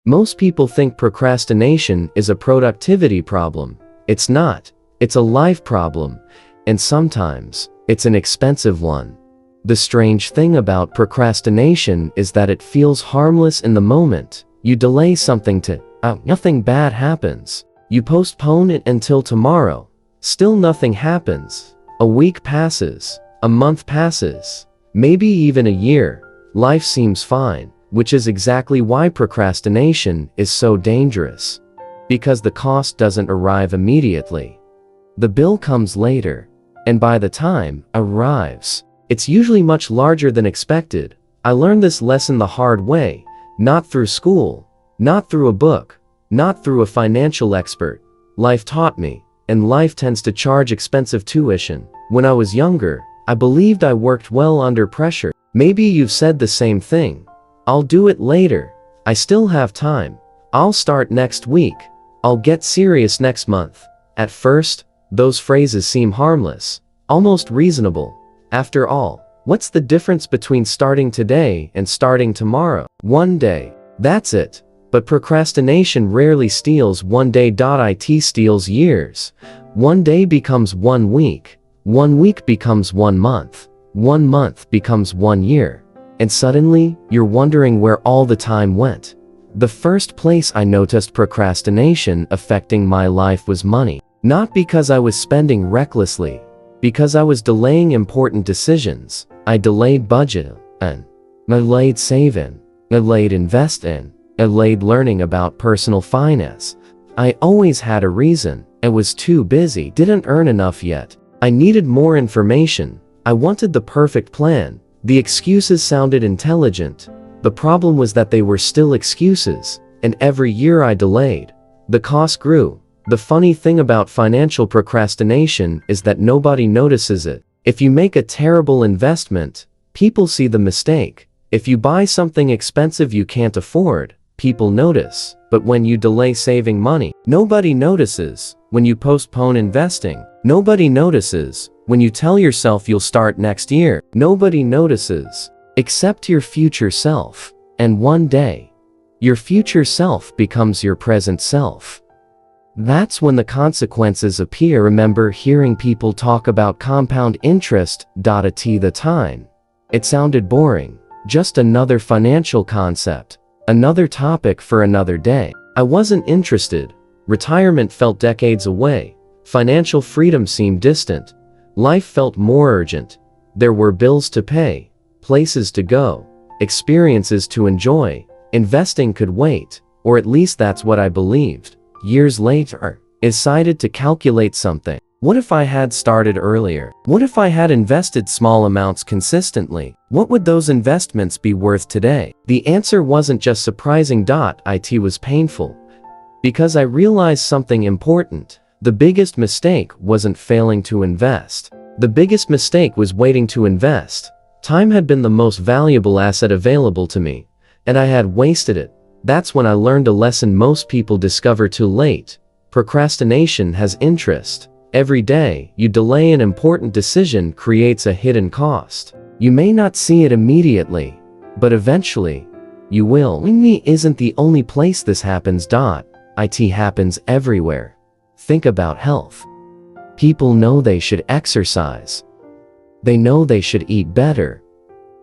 Most people think procrastination is a productivity problem. It's not. It's a life problem, and sometimes it's an expensive one. The strange thing about procrastination is that it feels harmless in the moment. You delay something to, nothing bad happens. You postpone it until tomorrow. Still nothing happens. A week passes. A month passes. Maybe even a year. Life seems fine, which is exactly why procrastination is so dangerous. Because the cost doesn't arrive immediately. The bill comes later, and by the time it arrives, it's usually much larger than expected. I learned this lesson the hard way, not through school, not through a book, not through a financial expert. Life taught me, and life tends to charge expensive tuition. When I was younger, I believed I worked well under pressure. Maybe you've said the same thing. I'll do it later. I still have time. I'll start next week. I'll get serious next month. At first, those phrases seem harmless, almost reasonable. After all, what's the difference between starting today and starting tomorrow? One day. That's it. But procrastination rarely steals one day. It steals years. One day becomes 1 week. 1 week becomes 1 month. 1 month becomes 1 year. And suddenly, you're wondering where all the time went. The first place I noticed procrastination affecting my life was money. Not because I was spending recklessly, because I was delaying important decisions. I delayed budgeting, I delayed saving, I delayed investing, I delayed learning about personal finance. I always had a reason. I was too busy, didn't earn enough yet. I needed more information. I wanted the perfect plan. The excuses sounded intelligent. The problem was that they were still excuses, and every year I delayed, the cost grew. The funny thing about financial procrastination is that nobody notices it. If you make a terrible investment, people see the mistake. If you buy something expensive you can't afford, people notice. But when you delay saving money, nobody notices. When you postpone investing, nobody notices. When you tell yourself you'll start next year, nobody notices. Except your future self. And one day, your future self becomes your present self. That's when the consequences appear. Remember hearing people talk about compound interest. At the time, it sounded boring. Just another financial concept. Another topic for another day. I wasn't interested. Retirement felt decades away. Financial freedom seemed distant. Life felt more urgent. There were bills to pay, places to go, experiences to enjoy. Investing could wait, or at least that's what I believed. Years later, I decided to calculate something. What if I had started earlier? What if I had invested small amounts consistently? What would those investments be worth today? The answer wasn't just surprising. It was painful. Because I realized something important. The biggest mistake wasn't failing to invest. The biggest mistake was waiting to invest. Time had been the most valuable asset available to me, and I had wasted it. That's when I learned a lesson most people discover too late. Procrastination has interest. Every day you delay an important decision creates a hidden cost. You may not see it immediately, but eventually, you will. Money isn't the only place this happens. It happens everywhere. Think about health. People know they should exercise. They know they should eat better.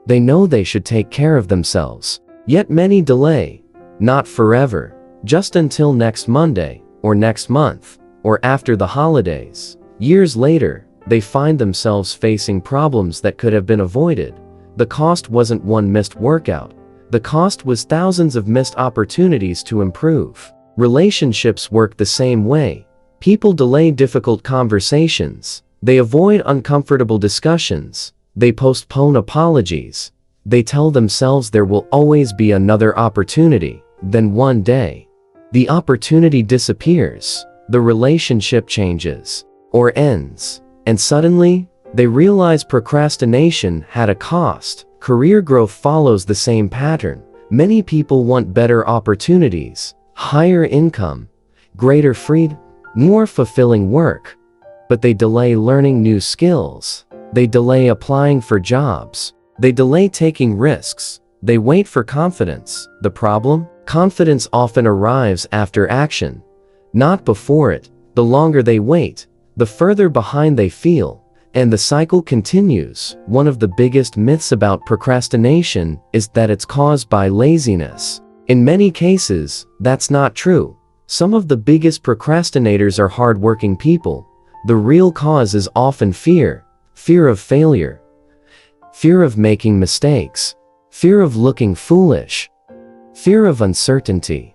They know they should take care of themselves. Yet many delay. Not forever. Just until next Monday, or next month, or after the holidays. Years later, they find themselves facing problems that could have been avoided. The cost wasn't one missed workout. The cost was thousands of missed opportunities to improve. Relationships work the same way. People delay difficult conversations. They avoid uncomfortable discussions. They postpone apologies. They tell themselves there will always be another opportunity. Then one day, the opportunity disappears. The relationship changes, or ends, and suddenly, they realize procrastination had a cost. Career growth follows the same pattern. Many people want better opportunities, higher income, greater freedom, more fulfilling work. But they delay learning new skills. They delay applying for jobs. They delay taking risks. They wait for confidence. The problem? Confidence often arrives after action, not before it. The longer they wait, the further behind they feel, and the cycle continues. One of the biggest myths about procrastination is that it's caused by laziness. In many cases, that's not true. Some of the biggest procrastinators are hardworking people. The real cause is often fear. Fear of failure. Fear of making mistakes. Fear of looking foolish. Fear of uncertainty.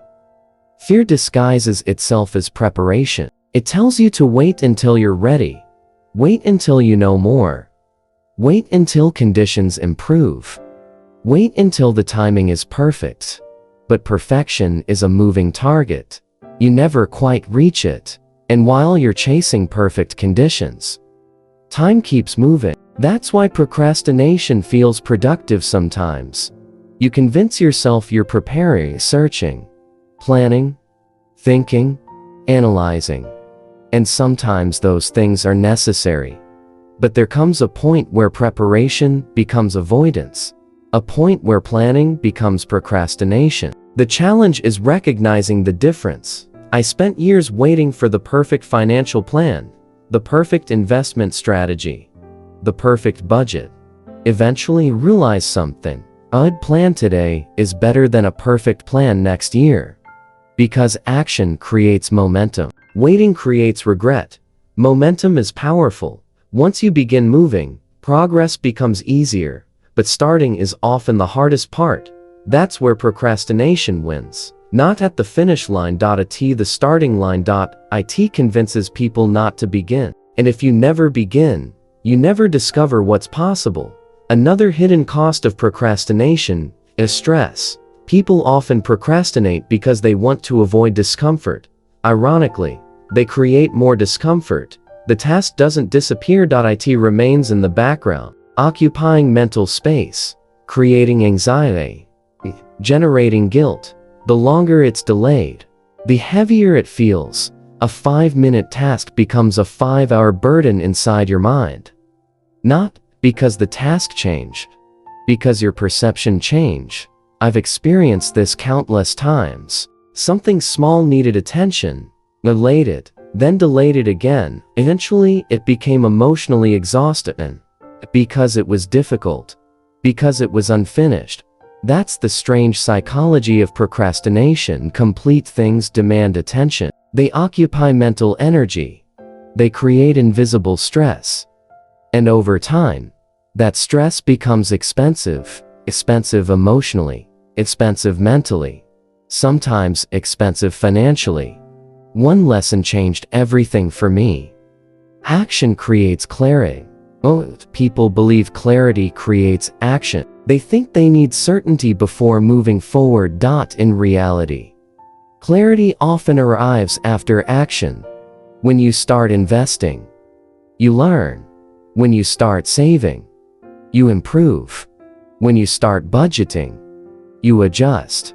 Fear disguises itself as preparation. It tells you to wait until you're ready. Wait until you know more. Wait until conditions improve. Wait until the timing is perfect. But perfection is a moving target. You never quite reach it. And while you're chasing perfect conditions, time keeps moving. That's why procrastination feels productive sometimes. You convince yourself you're preparing, searching, planning, thinking, analyzing. And sometimes those things are necessary. But there comes a point where preparation becomes avoidance. A point where planning becomes procrastination. The challenge is recognizing the difference. I spent years waiting for the perfect financial plan, the perfect investment strategy, the perfect budget. Eventually realized something. A good plan today is better than a perfect plan next year. Because action creates momentum. Waiting creates regret. Momentum is powerful. Once you begin moving, progress becomes easier. But starting is often the hardest part. That's where procrastination wins. Not at the finish line. The starting line. It convinces people not to begin. And if you never begin, you never discover what's possible. Another hidden cost of procrastination is stress. People often procrastinate because they want to avoid discomfort. Ironically, they create more discomfort. The task doesn't disappear. It remains in the background, occupying mental space, creating anxiety, generating guilt. The longer it's delayed, the heavier it feels. A 5-minute task becomes a 5-hour burden inside your mind. Not because the task changed, because your perception changed. I've experienced this countless times. Something small needed attention, delayed it, then delayed it again. Eventually, it became emotionally exhausting. Because it was difficult. Because it was unfinished. That's the strange psychology of procrastination. Complete things demand attention. They occupy mental energy. They create invisible stress. And over time, that stress becomes expensive. Expensive emotionally, expensive mentally, sometimes expensive financially. One lesson changed everything for me. Action creates clarity. People believe clarity creates action. They think they need certainty before moving forward. In reality, clarity often arrives after action. When you start investing, you learn. When you start saving, you improve. When you start budgeting, you adjust.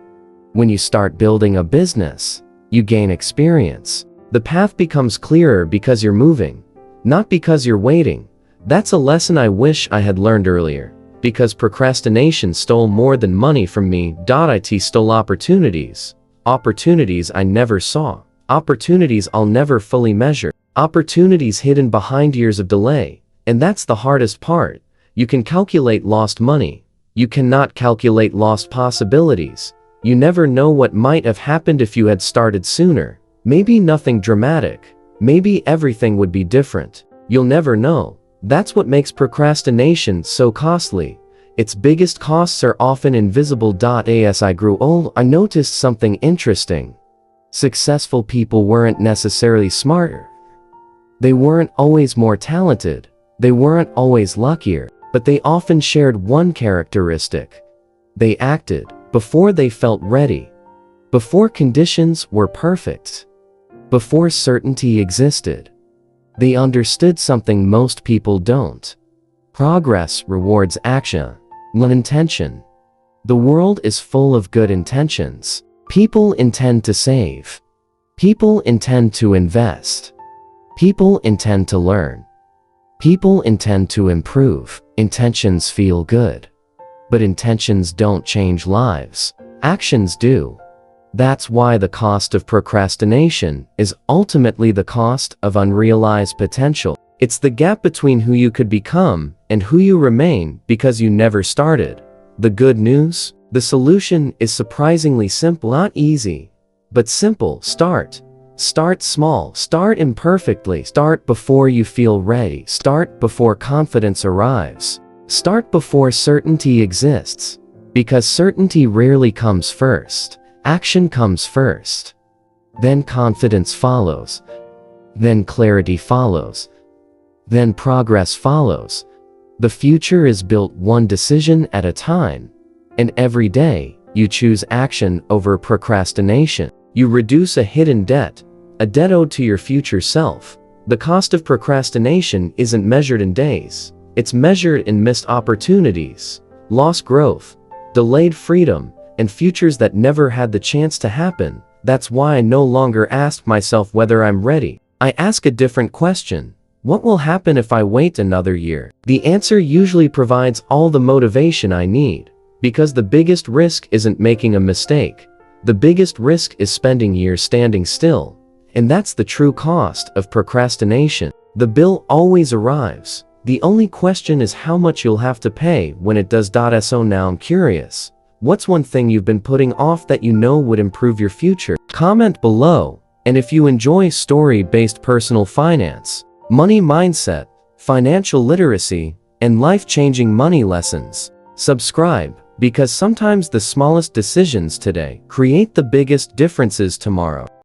When you start building a business, you gain experience. The path becomes clearer because you're moving, not because you're waiting. That's a lesson I wish I had learned earlier. Because procrastination stole more than money from me. It stole opportunities. Opportunities I never saw. Opportunities I'll never fully measure. Opportunities hidden behind years of delay. And that's the hardest part. You can calculate lost money. You cannot calculate lost possibilities. You never know what might have happened if you had started sooner. Maybe nothing dramatic. Maybe everything would be different. You'll never know. That's what makes procrastination so costly. Its biggest costs are often invisible. As I grew old, I noticed something interesting. Successful people weren't necessarily smarter. They weren't always more talented. They weren't always luckier. But they often shared one characteristic. They acted before they felt ready. Before conditions were perfect. Before certainty existed. They understood something most people don't. Progress rewards action, not intention. The world is full of good intentions. People intend to save. People intend to invest. People intend to learn. People intend to improve. Intentions feel good. But intentions don't change lives. Actions do. That's why the cost of procrastination is ultimately the cost of unrealized potential. It's the gap between who you could become and who you remain because you never started. The good news? The solution is surprisingly simple, not easy, but simple. Start. Start small. Start imperfectly. Start before you feel ready. Start before confidence arrives. Start before certainty exists. Because certainty rarely comes first. Action comes first. Then confidence follows. Then clarity follows. Then progress follows. The future is built one decision at a time. And every day, you choose action over procrastination. You reduce a hidden debt, a debt owed to your future self. The cost of procrastination isn't measured in days. It's measured in missed opportunities, lost growth, delayed freedom, and futures that never had the chance to happen. That's why I no longer ask myself whether I'm ready. I ask a different question. What will happen if I wait another year? The answer usually provides all the motivation I need. Because the biggest risk isn't making a mistake. The biggest risk is spending years standing still. And that's the true cost of procrastination. The bill always arrives. The only question is how much you'll have to pay when it does. So now I'm curious. What's one thing you've been putting off that you know would improve your future? Comment below. And if you enjoy story-based personal finance, money mindset, financial literacy, and life-changing money lessons, subscribe, because sometimes the smallest decisions today create the biggest differences tomorrow.